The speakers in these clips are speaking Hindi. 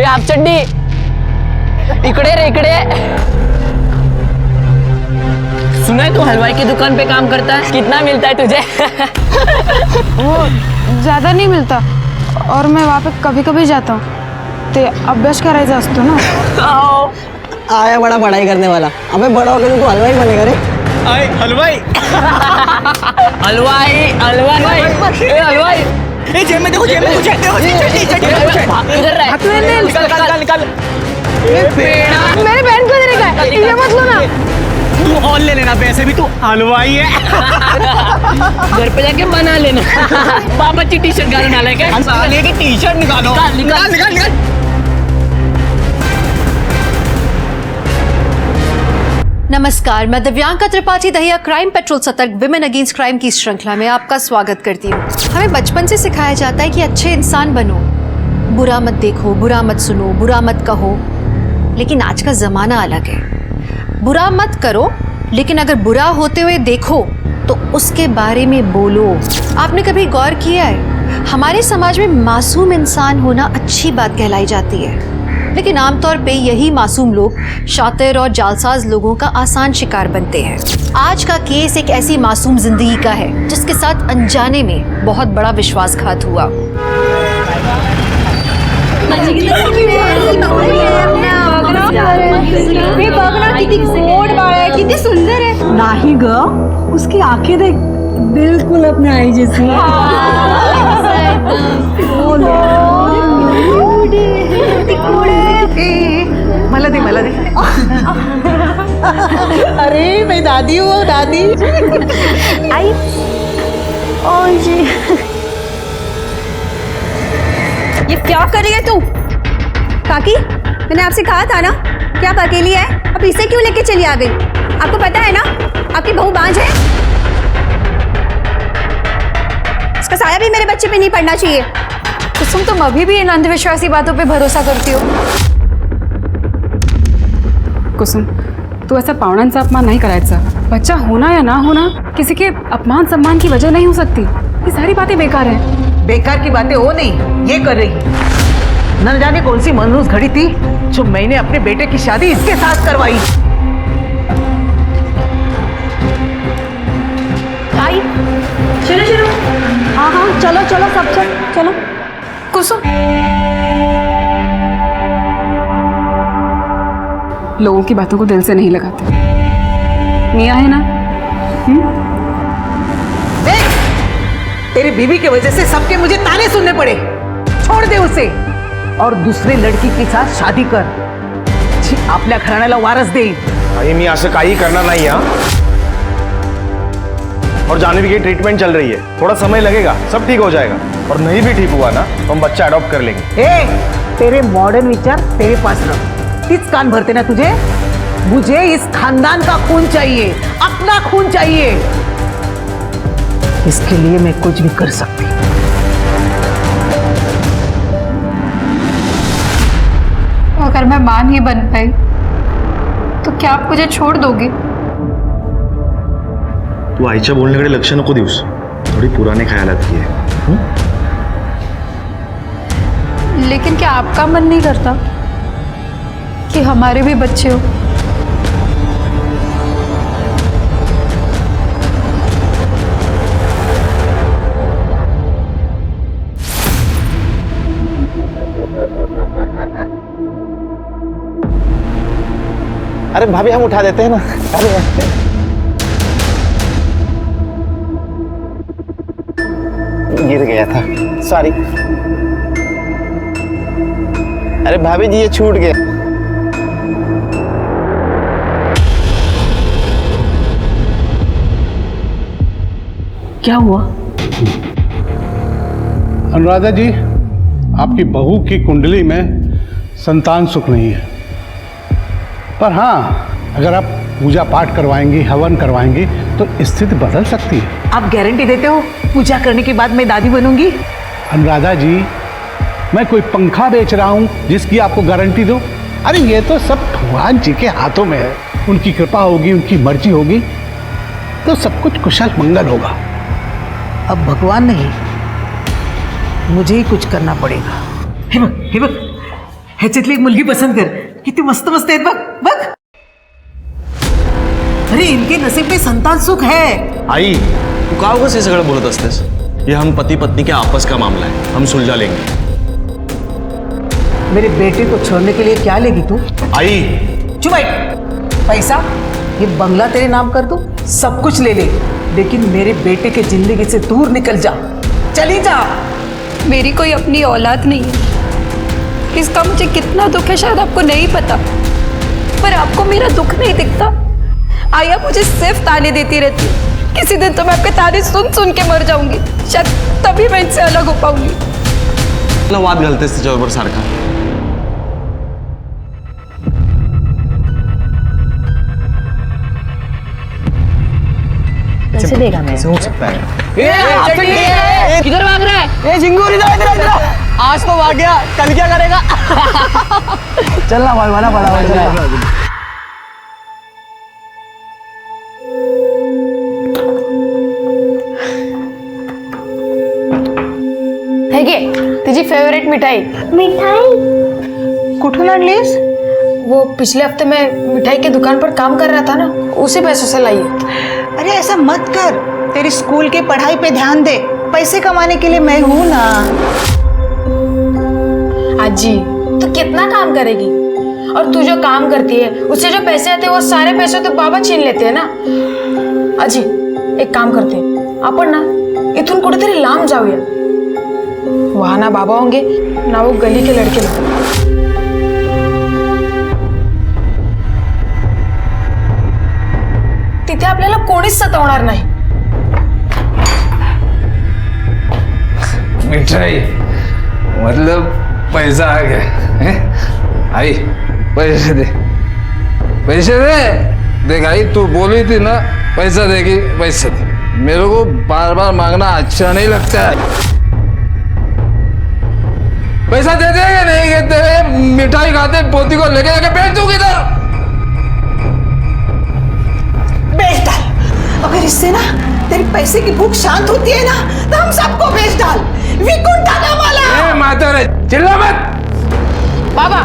हाफ चड्डी इकडे रे इकडे। सुना है तू हलवाई की दुकान पे काम करता है, कितना मिलता है तुझे? वो ज़्यादा नहीं मिळता और मैं वहाँ पे कभी कभी जाता हूँ। ते अभ्यास करायचा असतो ना। आया बड़ा पढ़ाई करने वाला। अबे बड़ा होकर तो हलवाई बनेगा रे। आए हलवाई हलवाई हलवाई हलवाई ए जेब में देखो, जेब में कुछ है, देखो इधर रह। निकाल। मेरी बहन को देने का है, ये मत लो ना। तू और ले लेना, वैसे भी तू हलवाई है। घर पे जाके बना लेना। बाबा की टी शर्ट गाने डाले क्या? साले की टी शर्ट निकालो। निकाल। नमस्कार, मैं दिव्यांका त्रिपाठी दहिया क्राइम पेट्रोल सतर्क विमेन अगेंस्ट क्राइम की श्रृंखला में आपका स्वागत करती हूँ। हमें बचपन से सिखाया जाता है कि अच्छे इंसान बनो, बुरा मत देखो, बुरा मत सुनो, बुरा मत कहो। लेकिन आज का जमाना अलग है। बुरा मत करो, लेकिन अगर बुरा होते हुए देखो तो उसके बारे में बोलो। आपने कभी गौर किया है, हमारे समाज में मासूम इंसान होना अच्छी बात कहलाई जाती है, लेकिन आमतौर पे यही मासूम लोग शातिर और जालसाज लोगों का आसान शिकार बनते हैं। आज का केस एक ऐसी मासूम जिंदगी का है जिसके साथ अनजाने में बहुत बड़ा विश्वासघात हुआ। कितनी सुंदर है। नाही ग, उसकी आंखें देख, बिल्कुल अपने आई जैसी। मला दे। अरे मैं दादी हूँ, दादी। आई ओ जी, ये क्या कर रही है तू? काकी, मैंने आपसे कहा था ना कि आप अकेली है, अब इसे क्यों लेके चली आ गई? आपको पता है ना आपकी बहू बांझ है। इसका साया भी मेरे बच्चे पे नहीं पड़ना चाहिए। कुसुम, तुम अभी भी इन अंधविश्वासी बातों पे भरोसा करती हो? कुसुम, तू ऐसा पाहुण्यांचा अपमान नहीं करायचा। बच्चा होना या ना होना किसी के अपमान सम्मान की वजह नहीं हो सकती। ये सारी बातें बेकार हैं। बेकार की बातें वो नहीं, ये कर रही है। न जाने कौन सी मनहूस घड़ी थी जो मैंने अपने बेटे की शादी इसके साथ करवाई। आई, चलो। हाँ, चलो सब चलो। कुसुम, लोगों की बातों को दिल से नहीं लगाते। मियाँ है ना? देख, तेरी बीवी की वजह से सबके मुझे ताने सुनने पड़े। छोड़ दे उसे और दूसरी लड़की के साथ शादी कर, जी आपल्या घराण्याला वारस देईल। आई मी असं काही करणार नाही हा। और जाह्नवी की ट्रीटमेंट चल रही है, थोड़ा समय लगेगा, सब ठीक हो जाएगा। और नहीं भी ठीक हुआ ना तो हम बच्चा अडॉप्ट कर लेंगे। तेरे मॉडर्न विचार तेरे पास रख, किस कान भरते ना तुझे। मुझे इस खानदान का खून चाहिए, अपना खून चाहिए। इसके लिए मैं कुछ भी कर सकती हूँ। अगर मैं मां नहीं बन पाई तो क्या आप मुझे छोड़ दोगे? तू आईच्या बोलण्याकडे लक्ष नको देऊस, थोडी पुराने ख्यालात की आहे। लेकिन क्या आपका मन नहीं करता कि हमारे भी बच्चे हो? अरे भाभी हम उठा देते हैं ना। अरे गिर गया था, सॉरी। अरे भाभी जी ये छूट गया। क्या हुआ? अनुराधा जी, आपकी बहू की कुंडली में संतान सुख नहीं है, पर हाँ अगर आप पूजा पाठ करवाएंगी, हवन करवाएंगी तो स्थिति बदल सकती है। आप गारंटी देते हो पूजा करने के बाद मैं दादी बनूंगी? अनुराधा जी, मैं कोई पंखा बेच रहा हूँ जिसकी आपको गारंटी दो? अरे ये तो सब भगवान जी के हाथों में है। उनकी कृपा होगी, उनकी मर्जी होगी तो सब कुछ कुशल मंगल होगा। अब भगवान नहीं, मुझे ही कुछ करना पड़ेगा। हिम्मत, ह्याच्यातली एक मुलगी पसंत कर. किती मस्त मस्त आहेत बघ बघ. अरे इनके नसीब में संतान सुख है. आई तू का उगाच हे सगळं बोलत असतेस? ये हम पति पत्नी के आपस का मामला है, हम सुलझा लेंगे. मेरे बेटे को छोड़ने के लिए क्या लेगी तू? आई चुप बैठ. पैसा, ये बंगला तेरे नाम कर दूं, सब कुछ ले ले, लेकिन मेरे बेटे के जिंदगी से दूर निकल जा. चली जा. मेरी कोई अपनी औलाद नहीं है. इसका मुझे कितना दुख है शायद आपको नहीं पता, पर आपको मेरा दुख नहीं दिखता. आई आप मुझे सिर्फ ताने देती रहती. किसी दिन तो मैं आपके ताने सुन सुन के मर जाऊंगी. शायद तभी मैं इनसे अलग हो पाऊंगी. मला वाद घालतेस तिच्याबरोबर सारखा. कैसे देगा मैं? हो सकता है. किधर भाग रहा है? ए झिंगूर इधर इधर इधर. आज तो भाग गया, कल क्या करेगा? चलना भाई वाला बड़ा चला. हे घे तुझी फेवरेट मिठाई. कुठून आणलीस? वो पिछले हफ्ते मैं मिठाई की दुकान पर काम कर रहा था ना, उसी पैसों से लाई है. अरे ऐसा मत कर. तेरी स्कूल की पढ़ाई पे ध्यान दे. पैसे कमाने के लिए मैं हूं ना. अजी तू कितना काम करेगी, और तू जो काम करती है उससे जो पैसे आते हैं वो सारे पैसे तो बाबा छीन लेते हैं ना. अजी एक काम करते हैं, आपण ना इथून कुठेतरी लांब जाऊया. वहां ना बाबा होंगे ना वो गली के लड़के लोग. तिथे आपल्याला कोणीच सतावणार नाही. मिठाई मतलब पैसा आ गया है? आई पैसे दे, पैसे दे. देख आई तू बोली थी ना पैसा देगी, पैसे दे. मेरे को बार बार मांगना अच्छा नहीं लगता है. पैसा दे देंगे नहीं कहते, मिठाई खाते पोती को लेके जाके बेच दूंगी इधर. बेच डाल. अगर इससे ना तेरी पैसे की भूख शांत होती है ना तो हम सबको बेच डाल. विकुंठ डाला वाला. ए माता रे चिल्ला मत. बाबा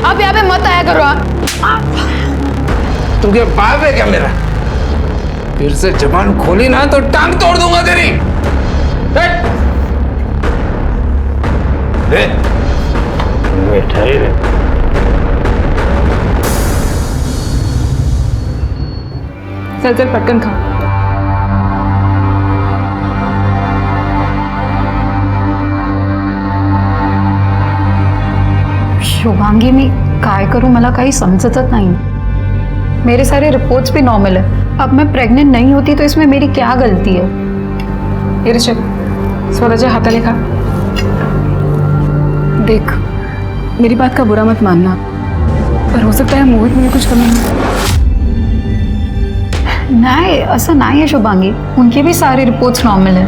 आप यहाँ पे मत आया करो. तू क्या बाप है क्या मेरा? फिर से जबान खोली ना तो टांग तोड़ दूंगा तेरी. दे मिठाई रे. चल चल पटकन खा. शुभांगी मी काय करूं मला काही समजतच नाही. मेरे सारे रिपोर्ट्स भी नॉर्मल है. अब मैं प्रेग्नेंट नहीं होती तो इसमें मेरी क्या गलती है? ये ऋषभ स्वराच्या हाताले खा. देख मेरी बात का बुरा मत मानना, पर हो सकता है मोहित में कुछ कमी हो. नहीं ऐसा नहीं है शुभांगी, उनके भी सारे रिपोर्ट्स नॉर्मल है.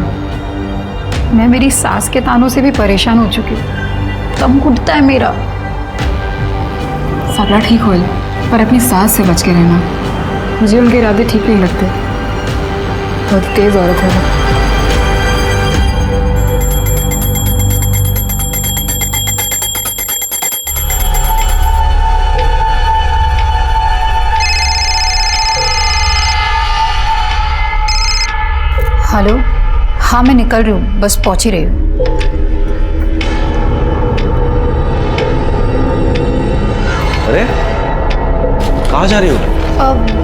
मैं मेरी सास के तानों से भी परेशान हो चुकी हूँ. दम घुटता है मेरा. सगळा ठीक होईल, पर अपनी सास से बच के रहना. मुझे उनके इरादे ठीक नहीं लगते. बहुत तेज औरत है वो. हेलो, हाँ मैं निकल रही हूँ, बस पहुँच ही रही हूँ. अरे कहाँ जा रही हो?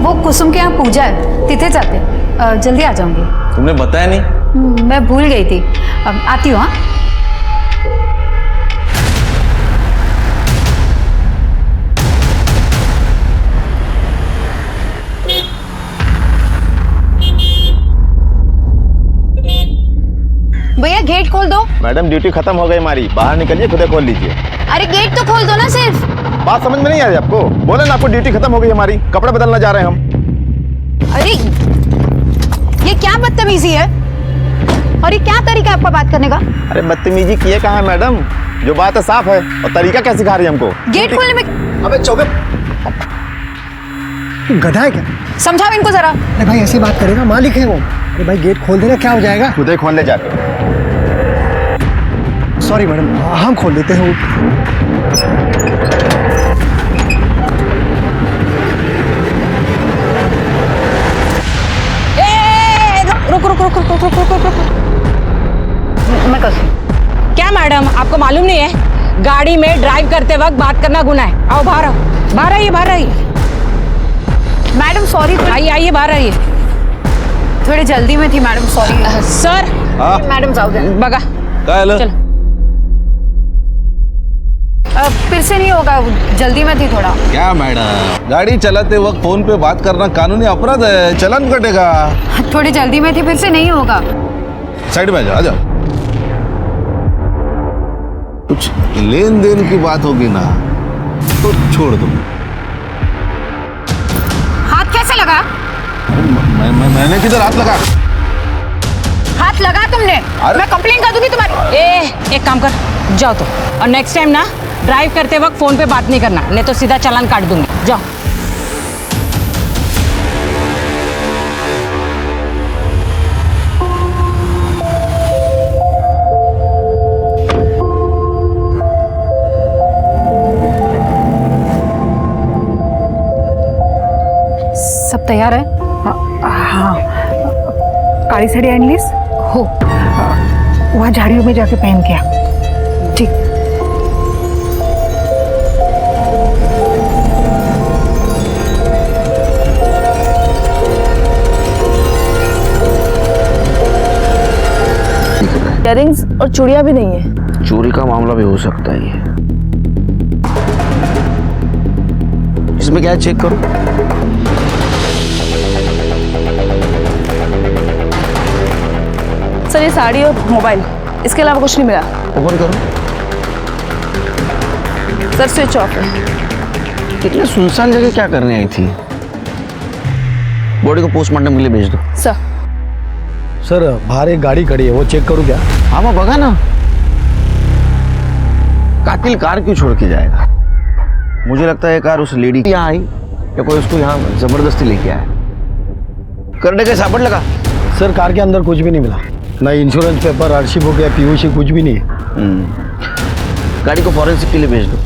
वो कुसुम के यहाँ पूजा है, तिथे जाते. जल्दी आ जाऊंगी. तुमने बताया नहीं. मैं भूल गई थी. आती हूँ. हाँ भैया गेट खोल दो. मैडम ड्यूटी खत्म हो गई हमारी, बाहर निकलिए, खुद खोल लीजिए. अरे गेट तो खोल दो ना सिर्फ. बात समझ में नहीं आ रही आपको? बोले ना आपको ड्यूटी खत्म हो गई हमारी, कपड़े बदलना जा रहे हैं हम. अरे ये क्या बदतमीजी है, और ये क्या तरीका है आपका बात करने का? अरे बदतमीजी किए कहाँ है मैडम? जो बात है साफ है, और तरीका क्या सिखा रही है हमको? गेट खोलने में अबे चौबे गधा है क्या? समझाओ इनको जरा. अरे भाई ऐसी बात करेगा, मालिक है वो. अरे भाई गेट खोल देना, क्या हो जाएगा? खुद ही खोलने जाते. सॉरी मैडम, हम खोल देते हैं. मैं कैसे? क्या मैडम, आपको मालूम नहीं है गाड़ी में ड्राइव करते वक्त बात करना गुनाह है? आओ बाहर आओ, बाहर आइए, बाहर आइए। मैडम सॉरी, आइए आइए, बाहर आइए। थोड़ी जल्दी में थी मैडम, सॉरी। सर मैडम जाओ बगा काय आलं? चल। फिर से नहीं होगा, जल्दी में थी थोड़ा। क्या मैडम, गाड़ी चलाते वक्त फोन पे बात करना कानूनी अपराध है, चालान कटेगा। थोड़ी जल्दी में थी, फिर से नहीं होगा। साइड में आ जाओ। कुछ लेन देन की बात होगी ना तो छोड़ दो। हाथ कैसे लगा? मैंने किधर हाथ लगा? हाथ लगा तुमने? मैं कंप्लेन कर दूंगी तुम्हारी। एक काम कर, जाओ तो, और नेक्स्ट टाइम ना ड्राइव करते वक्त फोन पे बात नहीं करना, नहीं तो सीधा चालान काट दूंगी। जाओ। सब तयार आहे? हाँ, काली साड़ी आणलीस? हो. वहाँ झाड़ियों में जाके पहन के आ। ठीक. इयररिंग्स और चूड़ियां भी नहीं है। चोरी का मामला भी हो सकता है ये। इसमें क्या है, चेक करो। सर ये साड़ी और मोबाइल, इसके अलावा कुछ नहीं मिला। ओपन करो। सर स्विच ऑफ है। इतने सुनसान जगह क्या करने आई थी? बॉडी को पोस्टमार्टम के लिए भेज दो। सर सर बाहर एक गाड़ी खड़ी है, वो चेक करूँ क्या? हाँ मैं बगा ना। कातिल कार क्यों छोड़ के जाएगा? मुझे लगता है कार उस लेडी की यहाँ आई या कोई उसको यहाँ जबरदस्ती लेके आया। करने का साबुन लगा। सर कार के अंदर कुछ भी नहीं मिला, ना इंश्योरेंस पेपर, आरसी बुक या पीयूसी, कुछ भी नहीं है। गाड़ी को फॉरेंसिक के लिए भेज दो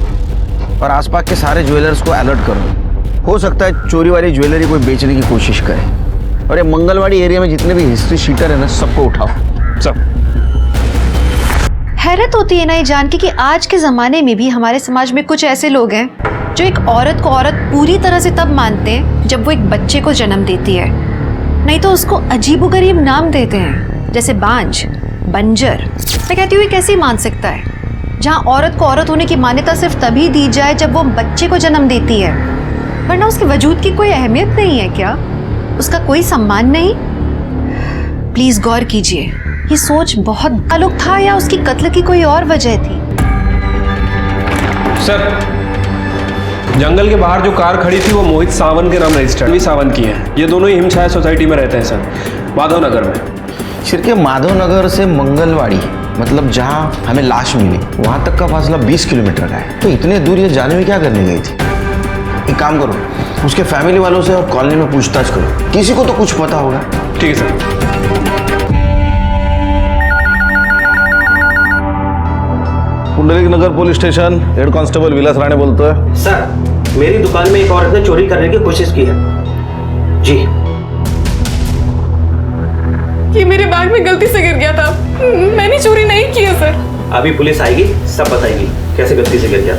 और आसपास के सारे ज्वेलर्स को अलर्ट करो। हो सकता है चोरी वाली ज्वेलरी कोई बेचने की कोशिश करे। और ये मंगलवाड़ी एरिया में जितने भी हिस्ट्री शीटर है ना, सबको उठाओ, सब। हैरत होती है ना ये जान के कि आज के ज़माने में भी हमारे समाज में कुछ ऐसे लोग हैं जो एक औरत को औरत पूरी तरह से तब मानते हैं जब वो एक बच्चे को जन्म देती है, नहीं तो उसको अजीबोगरीब नाम देते हैं, जैसे बांझ, बंजर। मैं कहती हूँ कैसे मान सकता है, जहाँ औरत को औरत होने की मान्यता सिर्फ तभी दी जाए जब वो बच्चे को जन्म देती है, वरना उसके वजूद की कोई अहमियत नहीं है क्या? उसका कोई सम्मान नहीं? प्लीज गौर कीजिए, ये सोच बहुत ताल्लुक था या उसकी कत्ल की कोई और वजह थी? सर जंगल के बाहर जो कार खड़ी थी वो मोहित सावंत के नाम रजिस्टर्ड भी सावंत की है। ये दोनों ही हिमछाया सोसाइटी में रहते हैं सर, माधव नगर में। शिरके माधव नगर से मंगलवाड़ी, मतलब जहाँ हमें लाश मिली, वहाँ तक का फासला 20 किलोमीटर का है। तो इतने दूर ये जाने में क्या करने गई थी? एक काम करो, उसके फैमिली वालों से और कॉलोनी में पूछताछ करो, किसी को तो कुछ पता होगा। ठीक है सर। पुंडलिक नगर पुलिस स्टेशन, हेड कांस्टेबल विलास राणे बोलतो है। सर मेरी दुकान में एक औरत ने चोरी करने की कोशिश की है जी। ये मेरे बैग में गलती से गिर गया था, मैंने चोरी नहीं की है सर। अभी पुलिस आएगी, सब बताएगी कैसे गलती से गिर गया।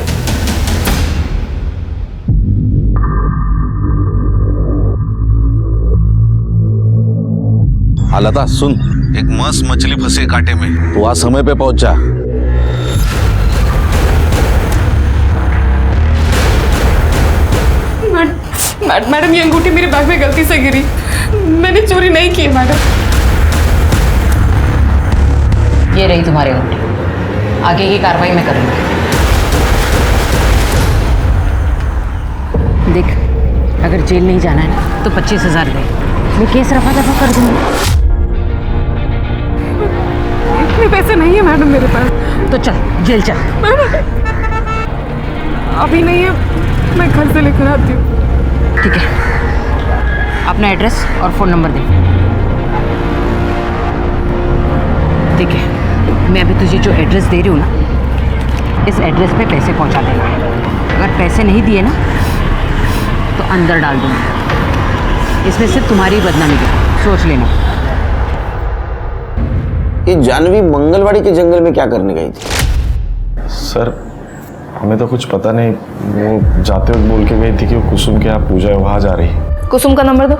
हालता सुन, एक मस्त मछली फंसे कांटे में, तो आज समय पे पहुंच जा। मैडम ये अंगूठी मेरे बैग में गलती से गिरी, मैंने चोरी नहीं की है मैडम। ये रही तुम्हारी अंगूठी, आगे की कार्रवाई मैं करूंगी। देख, अगर जेल नहीं जाना है ना तो 25,000 दे, मैं केस रफा दफा कर दूंगी। इतने पैसे नहीं है मैडम मेरे पास। तो चल जेल चल। अभी नहीं है, मैं घर से लेकर आती हूँ। ठीक है, अपना एड्रेस और फ़ोन नंबर दे। ठीक है, मैं अभी तुझे जो एड्रेस दे रही हूँ ना, इस एड्रेस पे पैसे पहुँचा देना। अगर पैसे नहीं दिए ना तो अंदर डाल दूँगी। इसमें सिर्फ तुम्हारी बदनामी है, सोच लेना। ये जानवी मंगलवाड़ी के जंगल में क्या करने गई थी? सर हमें तो कुछ पता नहीं, वो जाते वक्त बोल के गई थी कि वो कुसुम के यहाँ पूजा है, वहां जा रही है। कुसुम का नंबर दो।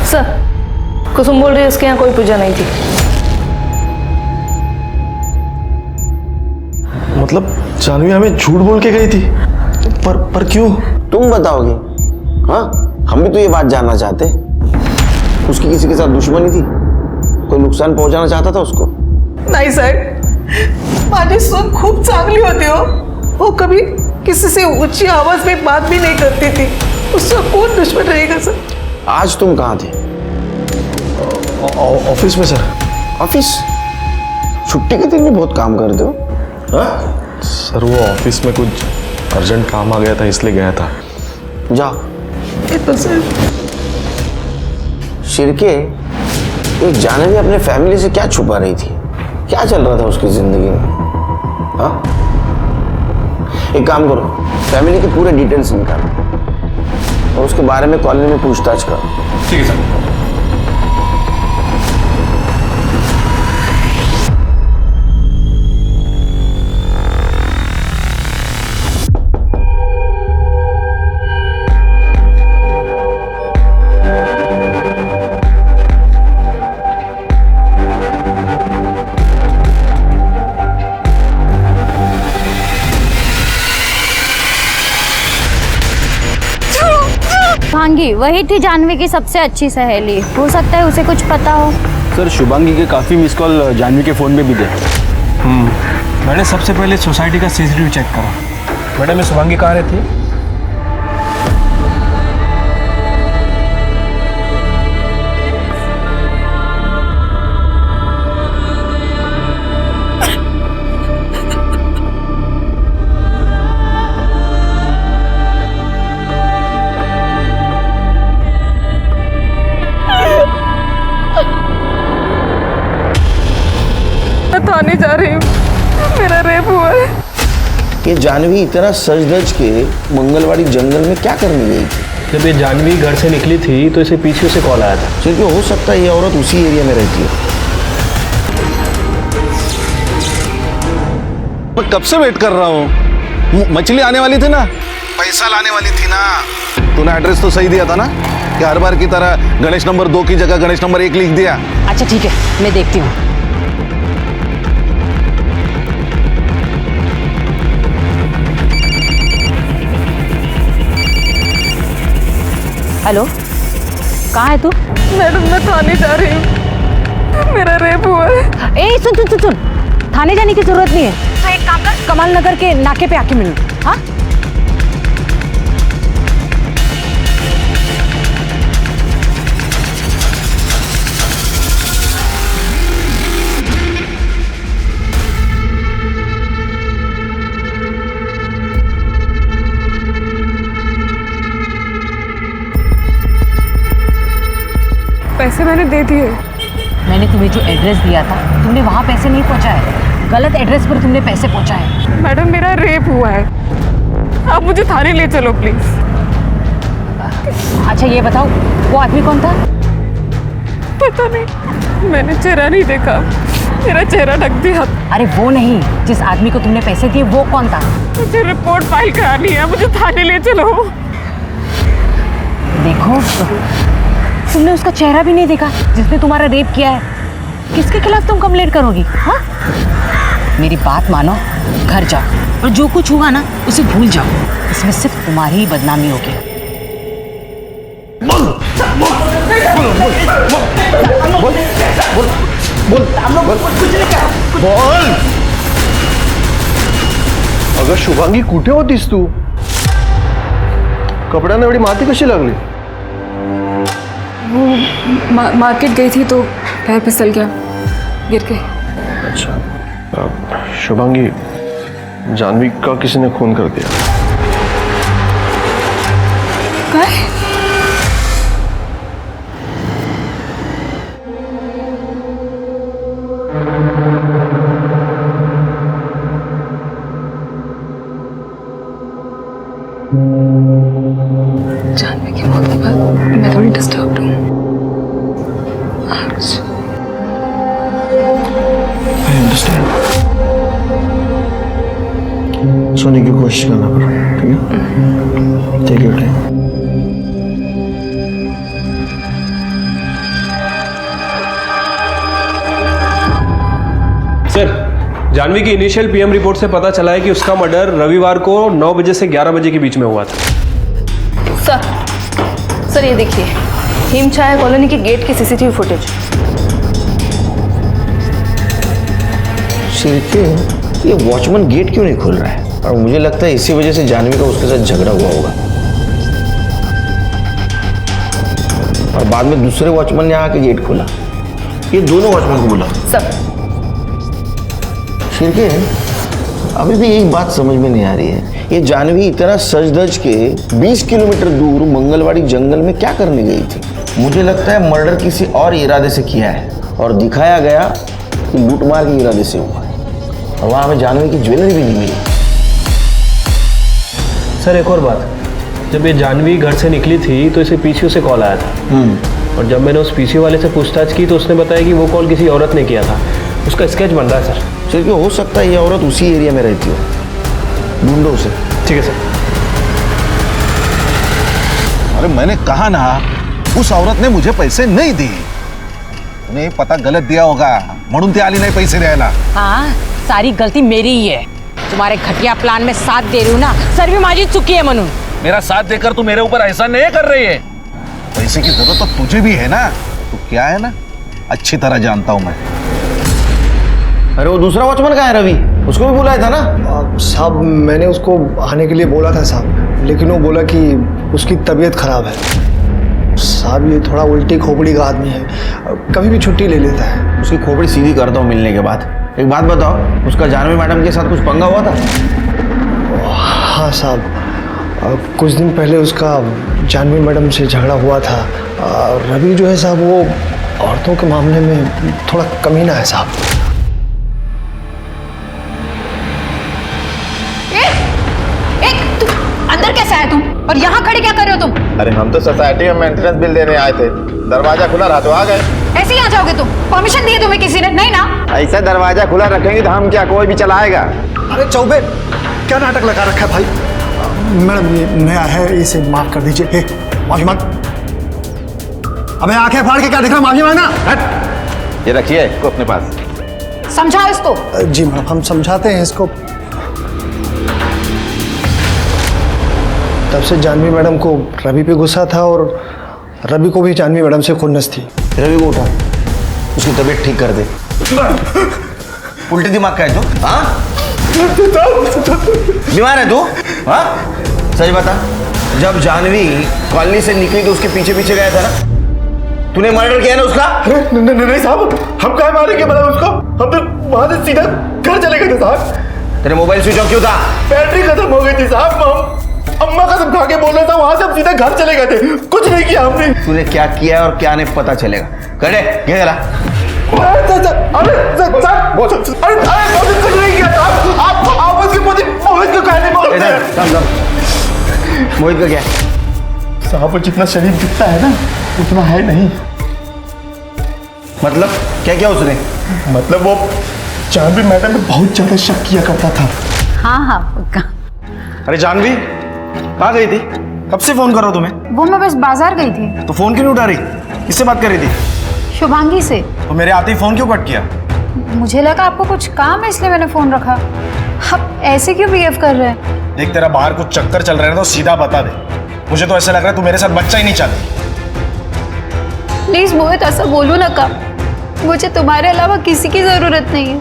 सर, कुसुम बोल रही है इसके यहाँ कोई पूजा नहीं थी। मतलब जानवी हमें झूठ बोल के गई थी? पर क्यों? तुम बताओगे? हाँ, हम भी तो ये बात जानना चाहते। उसकी किसी के साथ दुश्मनी थी? कोई नुकसान पहुंचाना चाहता था उसको? नाही साहेब, माझी सून खूप चांगली होती हो। वो कभी किसी से ऊंची आवाज में बात भी नहीं करती थी। उसका कौन दुश्मन रहेगा सर? आज तुम कहाँ थे? ऑफिस में सर। ऑफिस? छुट्टी के दिन भी बहुत काम करते हो। हाँ? सर वो ऑफिस में कुछ अर्जेंट काम आ गया था इसलिए गया था। जाओ। ये तो सर शिरके, एक जानवी अपने फैमिली से क्या छुपा रही थी? क्या चल रहा था उसकी जिंदगी में? हाँ? एक काम करो, फैमिली के पूरे डिटेल्स निकालो और उसके बारे में कॉलेज में पूछताछ करो। ठीक है सर। शुभांगी वही थी जानवी की सबसे अच्छी सहेली, हो सकता है उसे कुछ पता हो। सर शुभांगी के काफ़ी मिस कॉल जानवी के फ़ोन में भी थे। मैंने सबसे पहले सोसाइटी का सीसीटीवी चेक करा। मैडम ये शुभांगी कहाँ रहती है? थाने जा रही हूँ, मेरा रेप हुआ है। ये जानवी इतना सज धज के मंगलवाड़ी जंगल में क्या करने गई थी? जब ये जानवी घर से निकली थी तो इसे पीछे से कॉल आया था। क्योंकि हो सकता है ये औरत उसी एरिया में रहती है। मैं कब से वेट कर रहा हूँ। मछली आने वाली थी ना, पैसा लाने वाली थी ना। तूने एड्रेस तो सही दिया था ना कि हर बार की तरह गणेश नंबर 2 की जगह गणेश नंबर 1 लिख दिया? अच्छा ठीक है, मैं देखती हूँ। हेलो, कहाँ है तू? मैडम मैं थाने जा रही हूँ, मेरा रेप हुआ है। ए सुन सुन सुन सुन, थाने जाने की जरूरत नहीं है। तो एक काम कर, कमाल नगर के नाके पे आके मिल। हाँ पैसे मैंने दे दिए। मैंने तुम्हें जो एड्रेस दिया था तुमने वहाँ पैसे नहीं पहुँचाए, गलत एड्रेस पर तुमने पैसे पहुँचाए। मैडम मेरा रेप हुआ है, आप मुझे थाने ले चलो प्लीज। अच्छा ये बताओ वो आदमी कौन था? पता नहीं, मैंने चेहरा नहीं देखा, मेरा चेहरा ढक दिया। अरे वो नहीं, जिस आदमी को तुमने पैसे दिए वो कौन था? मुझे रिपोर्ट फाइल करानी है, मुझे थाने ले चलो। देखो तुमने उसका चेहरा भी नहीं देखा जिसने तुम्हारा रेप किया है। किसके खिलाफ तुम कंप्लेंट करोगी? हाँ मेरी बात मानो, घर जाओ और जो कुछ हुआ ना उसे भूल जाओ। इसमें सिर्फ तुम्हारी ही बदनामी होगी। बोल। अगं शुभांगी कुठे होतीस तू? कपड्यांना एवढी माती कशी लागली? वो मार्केट गई थी तो पैर फिसल गया, गिर के। अच्छा शुभांगी, जानवी का किसी ने खून कर दिया। काय? डिस्टर्ब हूँ। I understand. सोने की कोशिश करना पड़ेगा, ठीक है? Take your time. Sir, Janvi की इनिशियल पीएम रिपोर्ट से पता चला है कि उसका मर्डर रविवार को 9 बजे से 11 बजे के बीच में हुआ था। सर ये देखिए, हिमछाया कॉलोनी के गेट की सीसीटीवी फुटेज। शिरके, ये वॉचमैन गेट क्यों नहीं खोल रहा है? और मुझे लगता है इसी वजह से जानवी का उसके साथ झगड़ा हुआ होगा, और बाद में दूसरे वॉचमैन ने आके गेट खोला। ये दोनों वॉचमैन को बोला। सर शिरके, अभी भी एक बात समझ में नहीं आ रही है, ये जानवी इतना सज धज के 20 किलोमीटर दूर मंगलवाड़ी जंगल में क्या करने गई थी? मुझे लगता है मर्डर किसी और इरादे से किया है, और दिखाया गया कि लूटमार के इरादे से हुआ है, और वहां हमें जानवी की ज्वेलरी भी नहीं मिली। सर एक और बात, जब ये जानवी घर से निकली थी तो इसे पीसीओ से कॉल आया था, और जब मैंने उस पीसीओ वाले से पूछताछ की तो उसने बताया कि वो कॉल किसी औरत ने किया था। उसका स्केच बन रहा है सर। सर क्यों, हो सकता है ये औरत उसी एरिया में रहती हो, ढूंढो उसे। ठीक है सर। अरे मैंने कहा ना, उस औरत ने मुझे पैसे नहीं दिए। उन्हें पता गलत दिया होगा म्हणून ती आली नाही पैसे द्यायला। हाँ, सारी गलती मेरी ही है। तुम्हारे घटिया प्लान में साथ दे रही हूँ ना, सर्वी माझी चुकी है म्हणून। मेरा साथ देकर तू मेरे ऊपर ऐसा नहीं कर रही है। पैसे की जरूरत तो तुझे भी है ना, तो क्या है ना, अच्छी तरह जानता हूं मैं। अरे वो दूसरा वॉचमैन कहाँ है? रवि, उसको भी बुलाया था ना? साहब मैंने उसको आने के लिए बोला था साहब, लेकिन वो बोला कि उसकी तबीयत खराब है। साहब ये थोड़ा उल्टी खोपड़ी का आदमी है, कभी भी छुट्टी ले लेता है। उसकी खोपड़ी सीधी करता हूँ मिलने के बाद। एक बात बताओ, उसका जानवी मैडम के साथ कुछ पंगा हुआ था? हाँ साहब, कुछ दिन पहले उसका जानवी मैडम से झगड़ा हुआ था। रवि जो है साहब, वो औरतों के मामले में थोड़ा कमीना है साहब। अंदर कैसे आए तुम, और यहाँ खड़े क्या कर रहे हो तुम? अरे हम तो सोसाइटी में मेंटेनेंस बिल देने आए थे, दरवाजा खुला रहा तो आ गए। ऐसे ही आ जाओगे तुम? परमिशन दी है तुम्हें किसी ने? नहीं ना। ऐसा दरवाजा खुला रखेंगे तो हम क्या, कोई भी चलाएगा? अरे चौबे, क्या नाटक लगा रखा है भाई? मैडम ये नया है, इसे माफ कर दीजिए। हे, माफी मांग। अबे आंखें फाड़ के क्या देख रहा, माफी मांगना। ये रखिए इसको अपने पास। समझाओ इसको। जी मैडम, हम समझाते हैं इसको। तब से जानवी मैडम को रवि पे गुस्सा था, और रवि को भी जानवी मैडम से खुन्नस थी। रवि को उठा, उसकी तबीयत ठीक कर दे। उल्टे दिमाग का है तू? हाँ, बीमार है तू? हाँ, सच बता, जब जानवी कॉलोनी से निकली तो उसके पीछे पीछे गया था ना? तूने मर्डर किया ना उसका? नहीं साहब, हम क्या मारेंगे भला उसको? हम तो वहां से सीधा घर चले गए थे साहब। तेरे मोबाइल स्विच ऑफ क्यों था? बैटरी खत्म हो गई थी साहब। अम्मा कसम खा के बोल रहा था, वहां से हम सीधा घर चले गए थे, कुछ नहीं किया हमने। तूने क्या किया है और क्या नहीं पता चलेगा। करे घे जरा। अरे कुछ नहीं किया साहब। आप उसकी मोहित को कहने बोलते हैं। मोहित का क्या? साहब वो जितना शरीफ दिखता है ना, उतना है नहीं। मतलब क्या किया उसने? मतलब वो जानवी मैडम में बहुत ज्यादा शक किया करता था। हाँ, अरे जानवी कहाँ गई थी? कब से फोन कर रहा हूँ तुम्हें? वो मैं बस बाजार गई थी। तो फोन क्यों नहीं उठा रही? किससे बात कर रही थी? शुभांगी से। तो मेरे आते ही फोन क्यों कट किया? मुझे लगा आपको कुछ काम है, इसलिए मैंने फोन रखा। आप ऐसे क्यों बिहेव कर रहे हैं? देख तेरा बाहर कुछ चक्कर चल रहा है तो सीधा बता दे। मुझे तो ऐसा लग रहा है तू मेरे साथ बच्चा ही नहीं चाहती। प्लीज मोहित ऐसा बोलो ना का, मुझे तुम्हारे अलावा किसी की जरूरत नहीं है।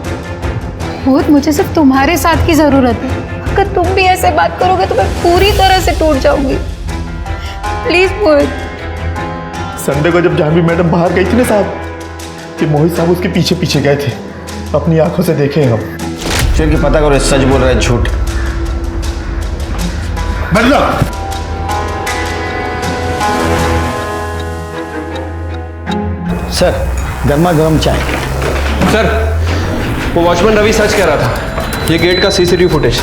मोहित, मुझे सिर्फ तुम्हारे साथ की जरूरत है। अगर तुम भी ऐसे बात करोगे तो मैं पूरी तरह से टूट जाऊंगी। Please Mohit. संडे को जब जानवी मैडम बाहर गई थी ना साहब, कि मोहित साहब उसके पीछे पीछे गए थे, अपनी आंखों से देखे हम। चल के पता करो सच बोल रहा है झूठ। बदला सर, गर्मा गर्म चाय। सर, वो वॉचमैन रवि सच कह रहा था। ये गेट का सीसीटीवी फुटेज।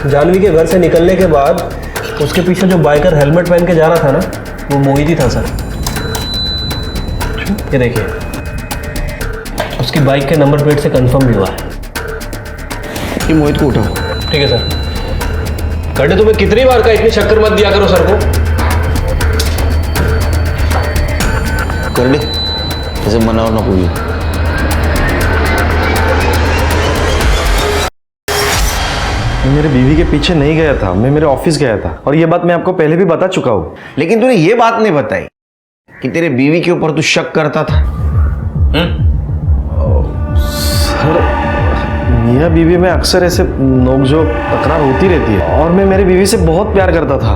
जानवी के घर से निकलने के बाद उसके पीछे जो बाइकर हेलमेट पहन के जा रहा था ना, वो मोहित ही था सर। ये देखिए, उसकी बाइक के नंबर प्लेट से कंफर्म भी हुआ है। कि मोहित को उठाओ। ठीक है सर। गड्ढे तुम्हें कितनी बार का इतनी शक्कर मत दिया करो सर को। कर ले, ऐसे मनाओ ना कोई। मैं मेरे बीवी के पीछे नहीं गया था, मैं मेरे ऑफिस गया था, और ये बात मैं आपको पहले भी बता चुका हूँ। लेकिन तूने ये बात नहीं बताई कि तेरे बीवी के ऊपर तू शक करता था। सर, मियाँ बीवी में अक्सर ऐसे नोकझोंक तकरार होती रहती है, और मैं मेरी बीवी से बहुत प्यार करता था।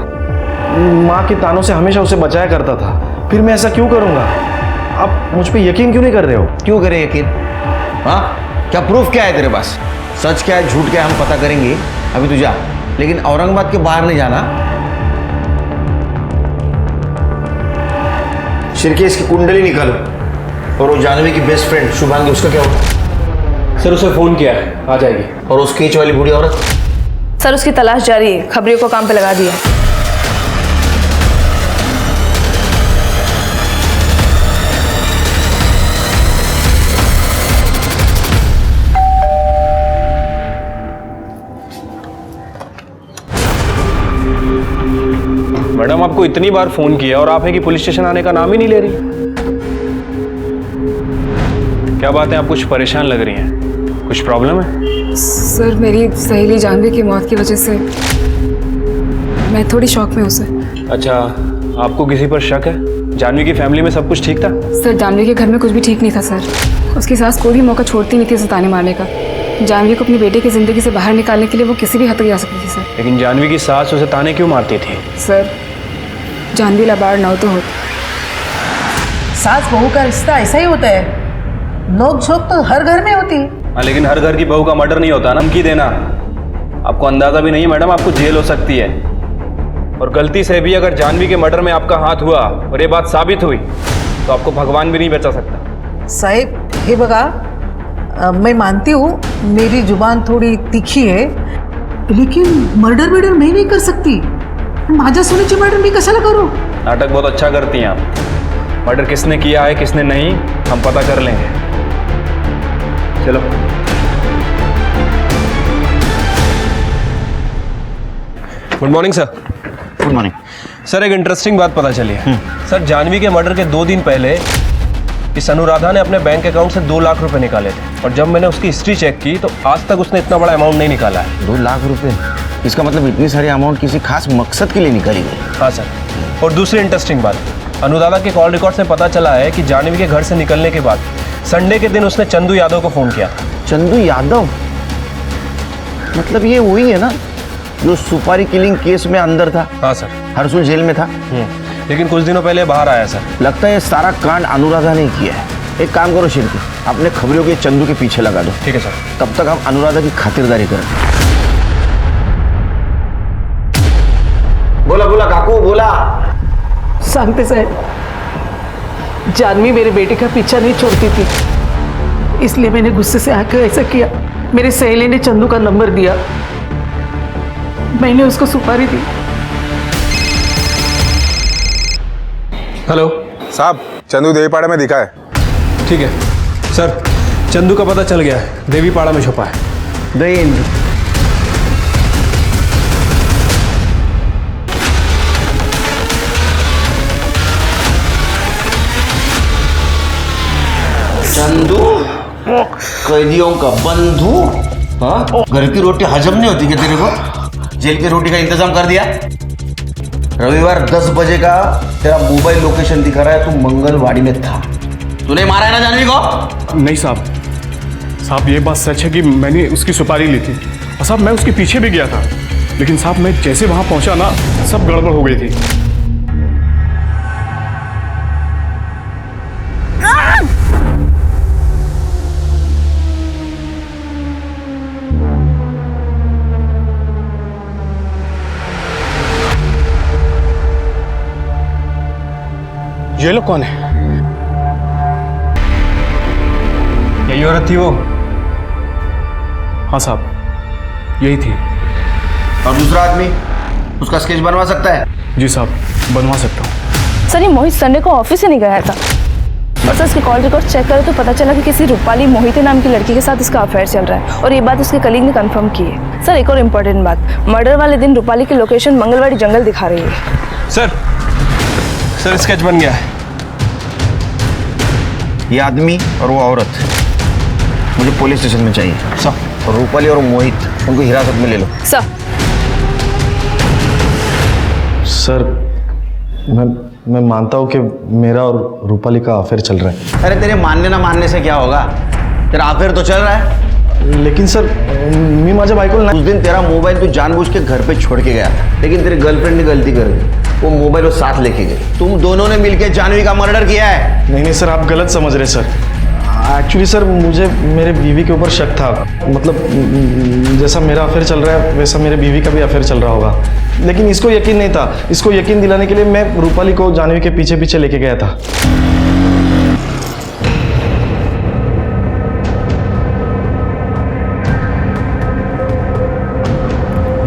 माँ के तानों से हमेशा उसे बचाया करता था। फिर मैं ऐसा क्यों करूँगा? आप मुझ पे यकीन क्यों नहीं कर रहे हो? क्यों करे यकीन? हाँ, क्या प्रूफ क्या है तेरे पास? सच क्या है झूठ क्या है हम पता करेंगे। अभी तू जा, लेकिन औरंगाबाद के बाहर नहीं जाना। शिरकेश की कुंडली निकालो। और वो जानवी की बेस्ट फ्रेंड शुभांगी, उसका क्या हुआ? सर उसे फोन किया है, आ जाएगी। और उस केच वाली बूढ़ी औरत? सर उसकी तलाश जारी है, खबरियों को काम पे लगा दिया। मैडम आपको इतनी बार फोन किया और आप है कि पुलिस स्टेशन आने का नाम ही नहीं ले रही। क्या बात है, आप कुछ परेशान लग रही हैं? कुछ प्रॉब्लम है? सर मेरी सहेली जानवी की मौत की वजह से मैं थोड़ी शॉक में हूँ सर। अच्छा, आपको किसी पर शक है? जानवी की फैमिली में सब कुछ ठीक था? सर जानवी के घर में कुछ भी ठीक नहीं था सर। उसकी सास कोई भी मौका छोड़ती नहीं थी उसे ताने मारने का। जानवी को अपनी बेटे की जिंदगी से बाहर निकालने के लिए वो किसी भी हद तक जा सकती थी सर। लेकिन जानवी की सास उसे ताने क्यों मारती थी? सर जानवी लबाड़ नौ तो होती। सास बहू का रिश्ता ऐसा ही होता है, नोक झोंक तो हर घर में होती है। हाँ, लेकिन हर घर की बहू का मर्डर नहीं होता ना। धमकी देना, आपको अंदाजा भी नहीं मैडम, आपको जेल हो सकती है। और गलती से भी अगर जानवी के मर्डर में आपका हाथ हुआ और ये बात साबित हुई तो आपको भगवान भी नहीं बचा सकता। साहेब हे बघा, मैं मानती हूँ मेरी जुबान थोड़ी तीखी है, लेकिन मर्डर मैं नहीं कर सकती। माझ्या सुनेची मर्डर मी कशाला करू? नाटक बहुत अच्छा करती हैं आप। मर्डर किसने किया है किसने नहीं, हम पता कर लेंगे। चलो। Good morning sir. Good morning sir. एक इंटरेस्टिंग बात पता चली है। सर जानवी के मर्डर के 2 दिन पहले इस अनुराधा ने अपने बैंक अकाउंट से 2 लाख रुपए निकाले थे, और जब मैंने उसकी हिस्ट्री चेक की तो आज तक उसने इतना बड़ा अमाउंट नहीं निकाला है। 2 लाख रुपए? इसका मतलब इतनी सारी अमाउंट किसी खास मकसद के लिए निकाली गई? हाँ सर। और दूसरी इंटरेस्टिंग बात, अनुराधा के कॉल रिकॉर्ड से पता चला है कि जानवी के घर से निकलने के बाद संडे के दिन उसने चंदू यादव को फोन किया। चंदू यादव? मतलब ये वही है ना जो सुपारी किलिंग केस में अंदर था? हाँ सर। हरसुल जेल में था, लेकिन कुछ दिनों पहले बाहर आया सर। लगता है ये सारा कांड अनुराधा ने किया है। एक काम करो शिरके, अपने खबरों के चंदू के पीछे लगा दो। ठीक है सर। तब तक हम अनुराधा की खातिरदारी करें। बोला बोला काकू बोला। सांगते साहब, जानवी मेरे बेटे का पीछा नहीं छोड़ती थी, इसलिए मैंने गुस्से से आकर ऐसा किया। मेरे सहेली ने चंदू का नंबर दिया, मैंने उसको सुपारी दी। हेलो साहब, चंदू देवीपाड़ा में दिखा है। ठीक है सर, चंदू का पता चल गया है, देवीपाड़ा में छुपा है। देन चंदू कैदियों का बंधु? हाँ, घर की रोटी हजम नहीं होती क्या तेरे को? जेल की रोटी का इंतजाम कर दिया। रविवार 10 बजे का तेरा मोबाइल लोकेशन दिखा रहा है, तू मंगलवाड़ी में था। तूने मारा है ना जानवी को? नहीं साहब ये बात सच है कि मैंने उसकी सुपारी ली थी, और साहब मैं उसके पीछे भी गया था, लेकिन साहब मैं जैसे वहां पहुंचा ना सब गड़बड़ हो गई थी। ये लोग कौन है? यही औरत थी वो? हाँ साहब यही थी। और दूसरा आदमी उसका स्केच बनवा सकता है? जी साहब बनवा सकता हूँ। सर ये मोहित संडे को ऑफिस से नहीं गया था। और सर इसके कॉल रिकॉर्ड चेक करें तो पता चला कि किसी रूपाली मोहिते नाम की लड़की के साथ इसका अफेयर चल रहा है, और ये बात उसके कलीग ने कंफर्म की है। सर एक और इम्पोर्टेंट बात, मर्डर वाले दिन रूपाली की लोकेशन मंगलवाड़ी जंगल दिखा रही है। सर स्केच बन गया है। ये आदमी और वो औरत मुझे पुलिस स्टेशन में चाहिए। और रूपाली और मोहित उनको हिरासत में ले लो। सर मैं मानता हूँ कि मेरा और रूपाली का अफेयर चल रहा है। अरे तेरे मानने ना मानने से क्या होगा, तेरा अफेयर तो चल रहा है। लेकिन सर मी माझ्या बायकोला उस दिन तेरा मोबाइल तू जानबूझ के घर पे छोड़ के गया था, लेकिन तेरी गर्लफ्रेंड ने गलती कर दी, वो मोबाइल वो साथ लेके गई। तुम दोनों ने मिलकर जानवी का मर्डर किया है। नहीं सर, आप गलत समझ रहे सर। एक्चुअली सर मुझे मेरे बीवी के ऊपर शक था। मतलब जैसा मेरा अफेयर चल रहा है वैसा मेरे बीवी का भी अफेयर चल रहा होगा, लेकिन इसको यकीन नहीं था। इसको यकीन दिलाने के लिए मैं रूपाली को जानवी के पीछे पीछे लेके गया था।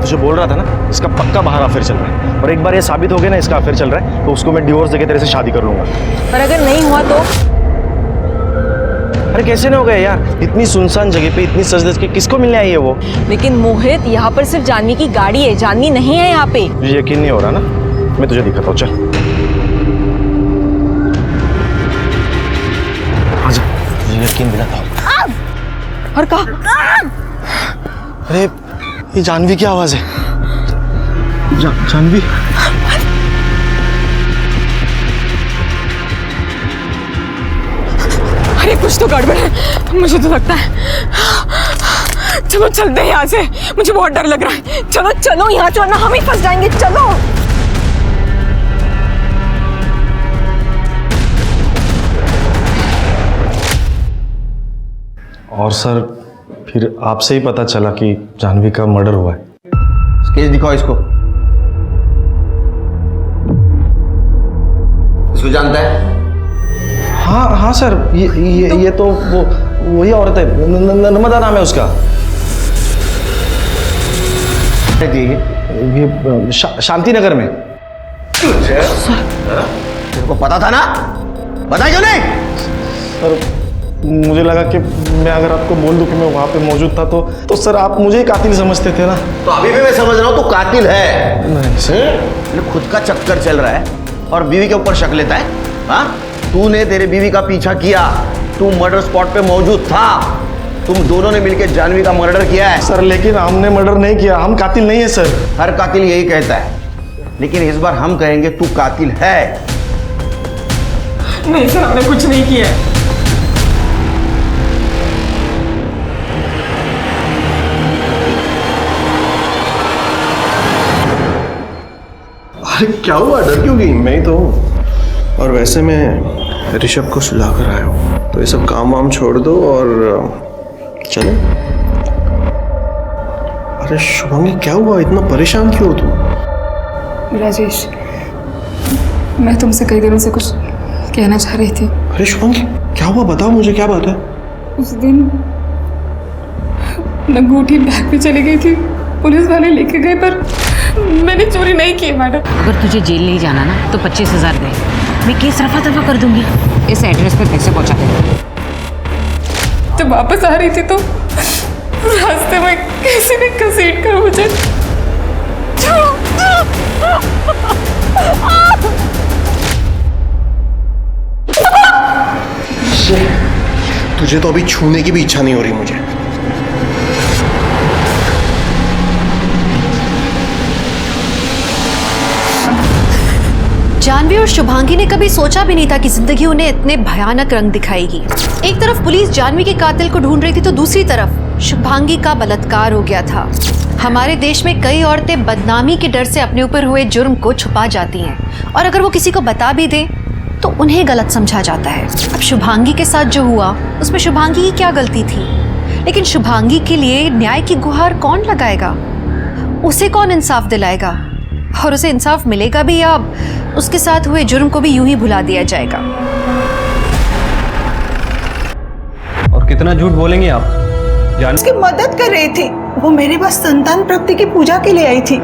तुझे बोल रहा था ना, इसका पक्का बाहर अफेयर चल रहा है, और एक बार ये साबित हो गया ना इसका अफेयर चल रहा है तो उसको मैं डिवोर्स देके तेरे से शादी कर लूंगा। पर अगर नहीं हुआ तो? अरे कैसे नहीं हो गया यार, इतनी सुनसान जगह पे इतनी सज धज के किसको मिलने आई है वो? लेकिन मोहित, यहाँ पर सिर्फ जानवी की गाड़ी है, जानवी नहीं है यहाँ पे। मुझे यकीन नहीं हो रहा ना, मैं तुझे दिखाता हूँ, चल आजा, मुझे यकीन दिलाता हूँ। और कहा? अरे ये जानवी की आवाज है। जानवी, अरे कुछ तो गड़बड़ है, मुझे तो लगता है। चलो चलते हैं यहाँ से, मुझे बहुत डर लग रहा है। चलो चलो यहाँ से, वरना हम ही फंस जाएंगे। चलो। और सर फिर आपसे ही पता चला कि जानवी का मर्डर हुआ है। स्केच दिखाओ इसको। इसको जानता है? हाँ सर, ये तो वही औरत है, नर्मदा नाम है उसका। ये शांति नगर में। तेरे को पता था ना, पता क्यों नहीं? सर मुझे लगा कि मैं अगर आपको बोल दूं कि मैं वहां पे मौजूद था तो सर आप मुझे ही कातिल समझते थे ना। तो अभी भी मैं समझ रहा हूँ तू कातिल है। नहीं सर, खुद का चक्कर चल रहा है और बीवी के ऊपर शक लेता है। हाँ, तूने तेरे बीवी का पीछा किया, तू मर्डर स्पॉट पे मौजूद था, तुम दोनों ने मिलकर जानवी का मर्डर किया है। सर लेकिन हमने मर्डर नहीं किया, हम कातिल नहीं है सर। हर कातिल यही कहता है, लेकिन इस बार हम कहेंगे तू कातिल है। नहीं सर, हमने कुछ नहीं किया है। अरे क्या हुआ, डर क्यों गई? मैं ही तो हूँ। और वैसे मैं ऋषभ को सुला कर आया हूँ, तो ये सब काम वाम छोड़ दो और चलो। अरे शुभांगी क्या हुआ, इतना परेशान क्यों हो तुम? राजेश, मैं तुमसे कई दिनों से कुछ कहना चाह रही थी। अरे शुभांगी क्या हुआ, बताओ मुझे, क्या बात है? उस दिन अंगूठी बैग पे चली गई थी, पुलिस वाले लेके गए, पर मैंने चोरी नहीं की मैडम। अगर तुझे जेल नहीं जाना ना तो 25,000 दे, मैं केस रफा दफा कर दूंगी। इस एड्रेस पे पैसे पहुंचा दे। जब वापस आ रही थी तो रास्ते में किसी ने घसीट कर मुझे तुझे तो अभी छूने की भी इच्छा नहीं हो रही मुझे। जानवी और शुभांगी ने कभी सोचा भी नहीं था कि जिंदगी उन्हें इतने भयानक रंग दिखाएगी। एक तरफ पुलिस जानवी के कातिल को ढूंढ रही थी तो दूसरी तरफ शुभांगी का बलात्कार हो गया था। हमारे देश में कई औरतें बदनामी के डर से अपने ऊपर हुए जुर्म को छुपा जाती हैं, और अगर वो किसी को बता भी दें तो उन्हें गलत समझा जाता है। अब शुभांगी के साथ जो हुआ उसमें शुभांगी की क्या गलती थी? लेकिन शुभांगी के लिए न्याय की गुहार कौन लगाएगा? उसे कौन इंसाफ दिलाएगा? और उसे इंसाफ मिलेगा भी या उसके साथ हुए जुर्म को भी यूं ही भुला दिया जाएगा? और कितना झूठ बोलेंगे आप? उसकी मदद कर रही थी, वो मेरे पास संतान प्राप्ति की पूजा के लिए आई थी।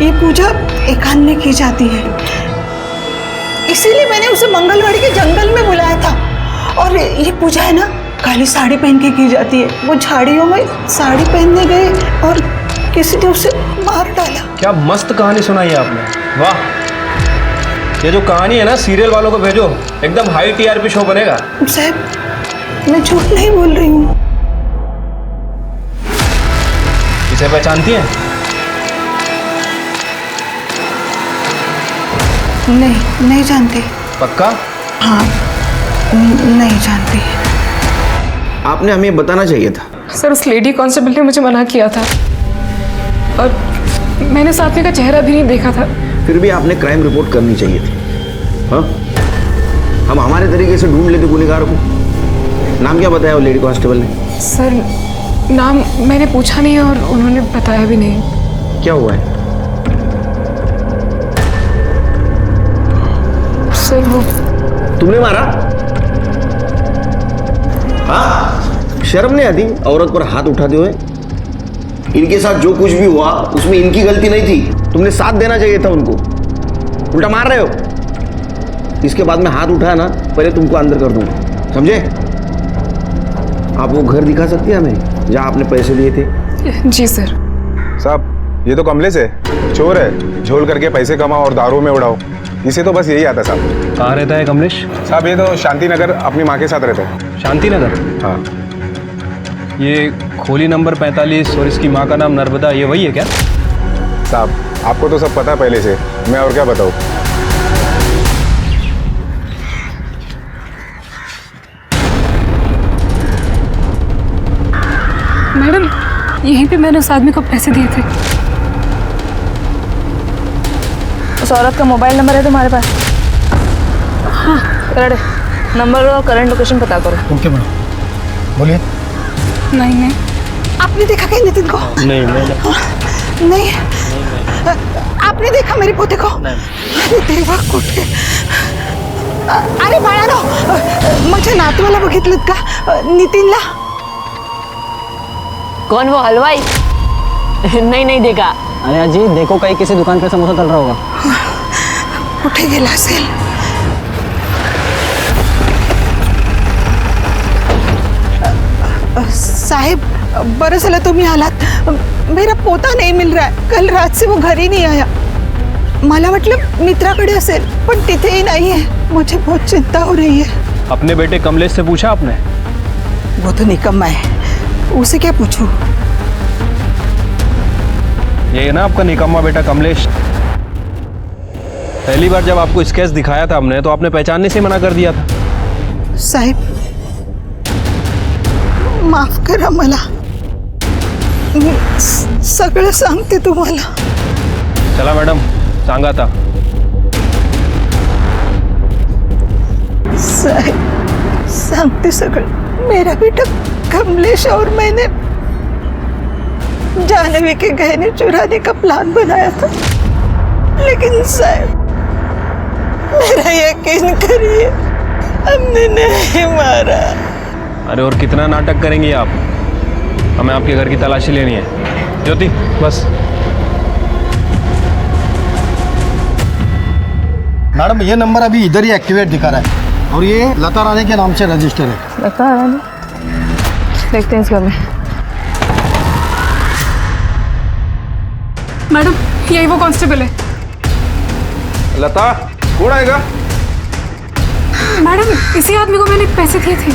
ये पूजा एकांत में की जाती है, इसीलिए मैंने उसे मंगलवाड़ी के जंगल में बुलाया था। और ये पूजा है ना, काली साड़ी पहन के की जाती है। वो झाड़ियों में साड़ी पहनने गए और किसी ने उसे मार डाला। क्या मस्त कहानी सुनाई है आपने, वाह। ये जो कहानी है ना, सीरियल वालों को भेजो, एकदम हाई टीआरपी शो बनेगा। साहब मैं झूठ नहीं बोल रही हूँ। इसे पहचानती हैं? नहीं जानती। पक्का? हाँ, नहीं जानती। आपने हमें बताना चाहिए था। सर उस लेडी कांस्टेबल ने मुझे मना किया था और मैंने साथी का चेहरा भी नहीं देखा था। फिर भी आपने क्राइम रिपोर्ट करनी चाहिए थी। हाँ, हम हमारे तरीके से ढूंढ लेते गुनहगार को। नाम क्या बताया वो लेडी कांस्टेबल ने? सर नाम मैंने पूछा नहीं और उन्होंने बताया भी नहीं। क्या हुआ है? सर वो तुमने मारा? हाँ, शर्म नहीं आती औरत पर हाथ उठाते हुए? इनके साथ जो कुछ भी हुआ उसमें इनकी गलती नहीं थी, तुमने साथ देना चाहिए था उनको। उल्टा मार रहे हो। इसके बाद में हाथ उठाया ना, पहले तुमको अंदर कर दूंगा, समझे? आप वो घर दिखा सकती है हमें जहां आपने पैसे दिए थे? जी सर। साहब ये तो कमलेश है, चोर है, झोल करके पैसे कमाओ और दारू में उड़ाओ। इसे तो बस यही आता है साहब। कहाँ रहता है कमलेश? साहब ये तो शांति नगर अपनी माँ के साथ रहता है। शांति नगर? हाँ। ये खोली नंबर 45 और इसकी माँ का नाम नर्मदा, ये वही है क्या? साहब आपको तो सब पता है पहले से, मैं और क्या बताऊँ। मैडम यहीं पे मैंने उस आदमी को पैसे दिए थे। उस औरत का मोबाइल नंबर है तुम्हारे पास? हाँ। करेक्ट, नंबर और करंट लोकेशन पता करो। ओके मैडम, बोलिए। नहीं आपने देखा क्या नितिन को? नहीं नहीं। आपने देखा मेरे पोते को? अरे देवा कुठे? अरे बाळानो, माझ्या नातवाला बघितलं का? नितिनला? कौन वो हलवाई? नहीं देखा। अरे अजी देखो, कहीं किसी दुकान पे समोसा तल रहा होगा। कुठे गेला असेल? साहेब बरं झालं तुम्ही आलात। मेरा पोता नहीं मिल रहा है, कल रात से वो घर ही नहीं आया। मला वाटलं मित्राकडे असेल, पण तिथेही नाही है। मुझे बहुत चिंता हो रही है। अपने बेटे कमलेश से पूछा आपने? वो तो निकम्मा है, उसे क्या पूछूं? ये है ना आपका निकम्मा बेटा कमलेश। पहली बार जब आपको स्केच दिखाया था हमने, तो आपने पहचानने से मना कर दिया था। साहेब माफ करा मला, मी सगळं सांगते तुम्हाला। चला मॅडम, सांगा आता। साहेब सांगते सगळं। मेरा बेटा कमलेश और मैंने जानवी के गहने चुराने का प्लान बनाया था, लेकिन साहब मेरा यकीन करिए, हमने नहीं मारा। अरे और कितना नाटक करेंगी आप? हमें आपके घर की तलाशी लेनी है। ज्योति बस। मैडम ये नंबर अभी इधर ही एक्टिवेट दिखा रहा है और ये लता रानी के नाम से रजिस्टर है। लता रानी? देखते हैं इस घर में। मैडम यही वो कांस्टेबल है। लता कौन आएगा? मैडम इसी आदमी को मैंने पैसे दिए थे।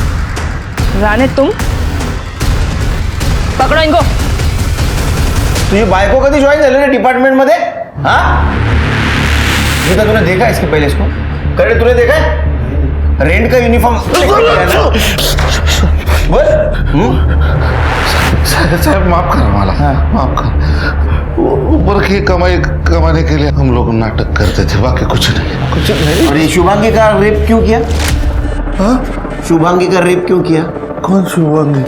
राणे तुम? पकड़ो इनको। तुझी बायको कधी जॉईन झाली रे डिपार्टमेंट मध्ये? हाँ, गीता तूने देखा इसके पहले इसको? करे तूने देखा है? रेंट का यूनिफॉर्म साहब माफ कर मला, माफ कर। ऊपर की कमाई कमाने के लिए हम लोग नाटक करते थे, बाकी कुछ नहीं। और ये शुभांगी का रेप क्यों किया? हाँ, शुभांगी का रेप क्यों किया? कौन शुभांगी?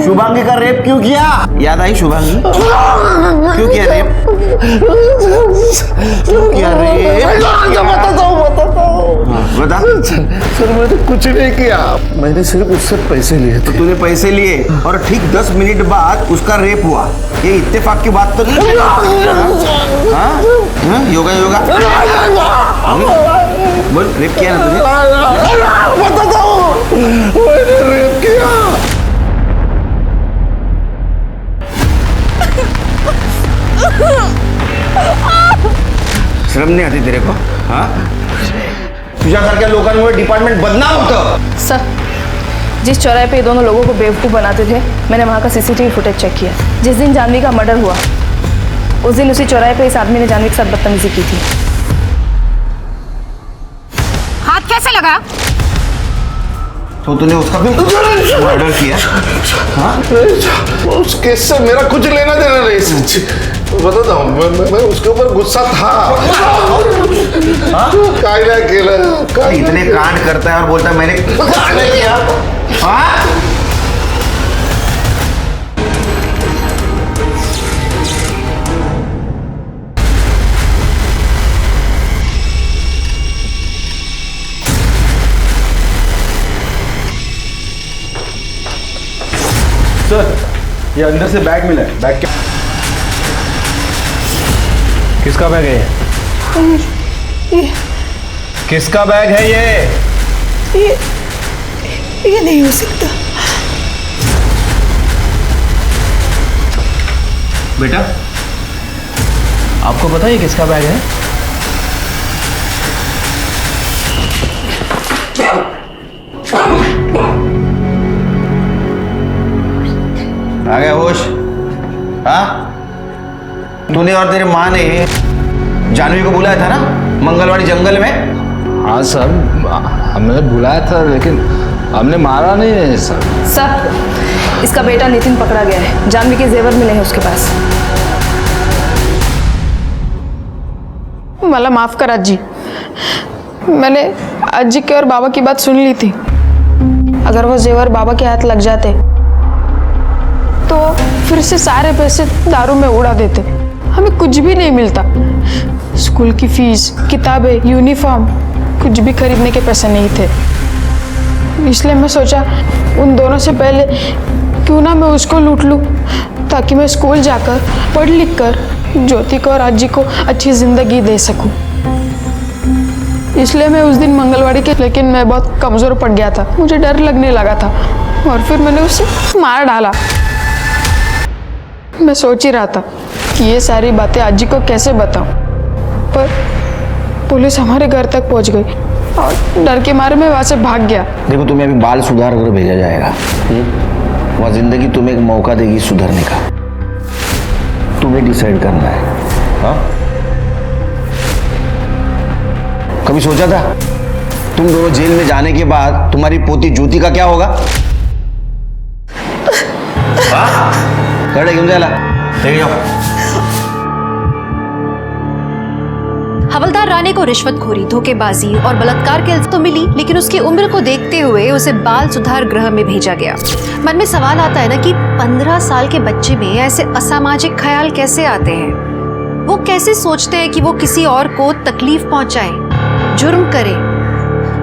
शुभांगी का रेप क्यों किया? याद आई शुभांगी? क्यों किया रेप? क्यों किया रेप? बताता हूँ। बता। सर मैंने कुछ नहीं किया, मैंने सिर्फ उससे पैसे लिए थे। तो तूने पैसे लिए और ठीक 10 मिनट बाद उसका रेप हुआ, ये इत्तेफाक की बात तो नहीं? हाँ? योगा योगा बोल, रेप किया ना तुझे? बताता हूँ, मैंने रेप किया। शर्म नहीं आती तेरे को? हाँ, तुझ्यासारख्या लोकांमुळे डिपार्टमेंट बदनाम होतं। सर, जिस चौराहे पे ये दोनों लोगों को बेवकूफ़ बनाते थे, मैंने वहाँ का सीसीटीवी फुटेज चेक किया। जिस दिन जानवी का मर्डर हुआ उस दिन उसी चौराहे पे इस आदमी ने जानवी के साथ बदतमीजी की थी। हाथ कैसे लगा? तो तूने उसका भी मर्डर किया? हाँ? उस केस से मेरा कुछ लेना देना नहीं सच्ची बताता हूँ, मैं उसके ऊपर गुस्सा था। कायला केला, इतने कांड करता है और बोलता है मैंने किया। हाँ? सर, ये अंदर से बैग मिला है। बैग क्या? किसका बैग है ये? किसका बैग है ये? ये नहीं हो सकता। बेटा, आपको पता है ये किसका बैग है? आ गया होश? हाँ? तूने और तेरे माँ ने जानवी को बुलाया था ना मंगलवाड़ी जंगल में? हाँ सर, हमने बुलाया था लेकिन हमने मारा नहीं है सर। सर, इसका बेटा नितिन पकड़ा गया है, जानवी के जेवर मिले हैं उसके पास। मला माफ कर आजी, मैंने आजी के और बाबा की बात सुन ली थी। अगर वो जेवर बाबा के हाथ लग जाते तो फिर से सारे पैसे दारू में उड़ा देते, हमें कुछ भी नहीं मिलता। स्कूल की फीस, किताबें, यूनिफॉर्म, कुछ भी खरीदने के पैसे नहीं थे। इसलिए मैं सोचा उन दोनों से पहले क्यों ना मैं उसको लूट लूँ, ताकि मैं स्कूल जाकर पढ़ लिख कर ज्योति को और आजी को अच्छी जिंदगी दे सकूं। इसलिए मैं उस दिन मंगलवाड़ी के, लेकिन मैं बहुत कमज़ोर पड़ गया था, मुझे डर लगने लगा था और फिर मैंने उसे मार डाला। मैं सोच ही रहा था कि ये सारी बातें आजी को कैसे बताऊं, पर पुलिस हमारे घर तक पहुंच गई और डर के मारे मैं वहां से भाग गया। देखो, तुम्हें अभी बाल सुधार कर भेजा जाएगा। वह जिंदगी तुम्हें एक मौका देगी सुधरने का, तुम्हें डिसाइड करना है। हाँ? कभी सोचा था तुम दोनों जेल में जाने के बाद तुम्हारी पोती ज्योति का क्या होगा? घेऊन जायला लेके जाओ। हवलदार राणे को रिश्वतखोरी, धोखेबाजी और बलात्कार की तो मिली, लेकिन उसकी उम्र को देखते हुए उसे बाल सुधार गृह में भेजा गया। मन में सवाल आता है ना कि 15 साल के बच्चे में ऐसे असामाजिक ख्याल कैसे आते हैं? वो कैसे सोचते हैं कि वो किसी और को तकलीफ पहुंचाए, जुर्म करे?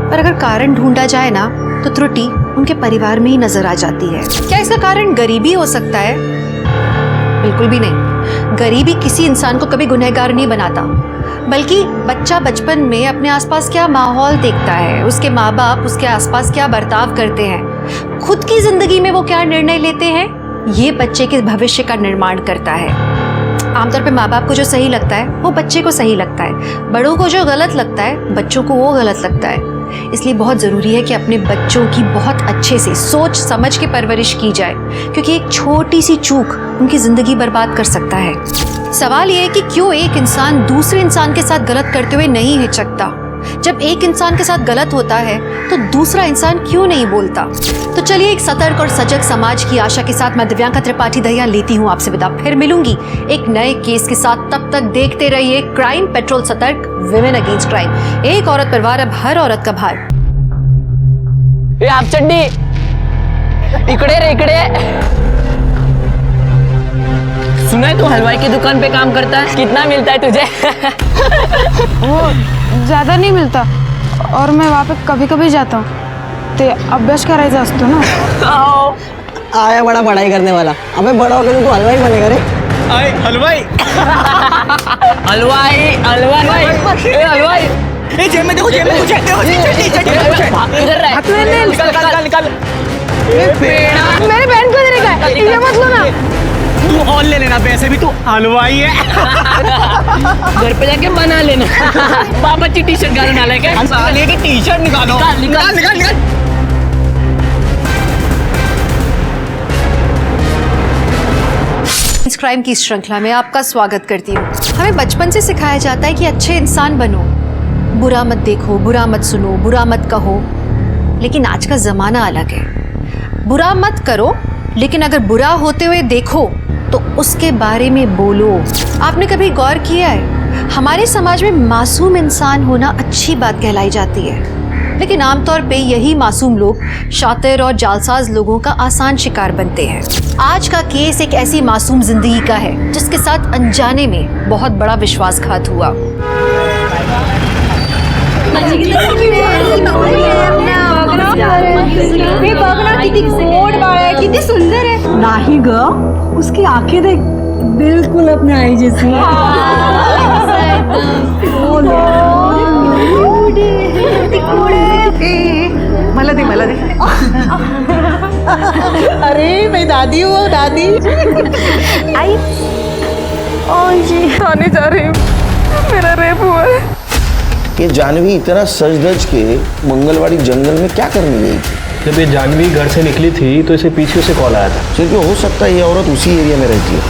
पर अगर कारण ढूंढा जाए ना तो त्रुटि उनके परिवार में ही नजर आ जाती है। क्या इसका कारण गरीबी हो सकता है? बिल्कुल भी नहीं। गरीबी किसी इंसान को कभी गुनहगार नहीं बनाता, बल्कि बच्चा बचपन में अपने आसपास क्या माहौल देखता है, उसके माँ बाप उसके आसपास क्या बर्ताव करते हैं, खुद की जिंदगी में वो क्या निर्णय लेते हैं, ये बच्चे के भविष्य का निर्माण करता है। आमतौर पे माँ बाप को जो सही लगता है वो बच्चे को सही लगता है, बड़ों को जो गलत लगता है बच्चों को वो गलत लगता है। इसलिए बहुत ज़रूरी है कि अपने बच्चों की बहुत अच्छे से सोच समझ के परवरिश की जाए, क्योंकि एक छोटी सी चूक उनकी ज़िंदगी बर्बाद कर सकता है। सवाल ये है कि क्यों एक इंसान दूसरे इंसान के साथ गलत करते हुए नहीं हिचकता? जब एक इंसान के साथ गलत होता है तो दूसरा इंसान क्यों नहीं बोलता? तो चलिए, एक सतर्क और सजग समाज की आशा के साथ मैं दिव्यांका त्रिपाठी दहिया लेती हूँ आपसे विदा। फिर मिलूंगी एक नए केस के साथ। तब तक देखते रहिए क्राइम पेट्रोल सतर्क, विमेन अगेंस्ट क्राइम। एक औरत पर वार, अब हर औरत का भार। आप चड्डी इकडे रे इकडे। सुना है तू हलवाई की दुकान पे काम करता है, कितना मिलता है तुझे? वो ज्यादा नहीं मिलता, और मैं वहाँ पे कभी कभी जाता हूँ ते अभ्यास करायचा असतो ना. आया बड़ा पढ़ाई करने वाला. अबे बड़ा होकर तू हलवाई बनेगा रे. अरे हलवाई हलवाई हलवाई ए हलवाई ए जेब में देखो, जेब में कुछ है, देखो इधर रहा है. निकाल निकाल. मेरी बहन को देने का है, ये मत लो ना. तू और ले लेना, पैसे भी तू हलवाई है. घर पे जाके बना लेना. बाबा की टी शर्ट घालून आलाय काय? साले की टी शर्ट निकालो. निकाल निकाल निकाल. इस क्राइम की श्रृंखला में आपका स्वागत करती हूँ. हमें बचपन से सिखाया जाता है कि अच्छे इंसान बनो, बुरा मत देखो, बुरा मत सुनो, बुरा मत कहो. लेकिन आज का जमाना अलग है. बुरा मत करो, लेकिन अगर बुरा होते हुए देखो तो उसके बारे में बोलो. आपने कभी गौर किया है, हमारे समाज में मासूम इंसान होना अच्छी बात कहलाई जाती है, लेकिन आमतौर पे यही मासूम लोग शातिर और जालसाज लोगों का आसान शिकार बनते हैं. आज का केस एक ऐसी मासूम जिंदगी का है जिसके साथ अनजाने में बहुत बड़ा विश्वासघात हुआ. किती गोड बाळ आहे, किती सुंदर आहे. नाही ग, उसकी आंखें देख, बिल्कुल अपने आई जैसी. मला दे, मला दे. अरे मैं दादी हूँ, दादी. आई थाने जा रही हूँ, मेरा रेप हुआ है. ये जानवी इतना सज धज के मंगलवाड़ी जंगल में क्या करने गई थी? जब ये जानवी घर से निकली थी तो इसे पीछे से कॉल आया था. सिर्फ हो सकता है ये औरत उसी एरिया में रहती है.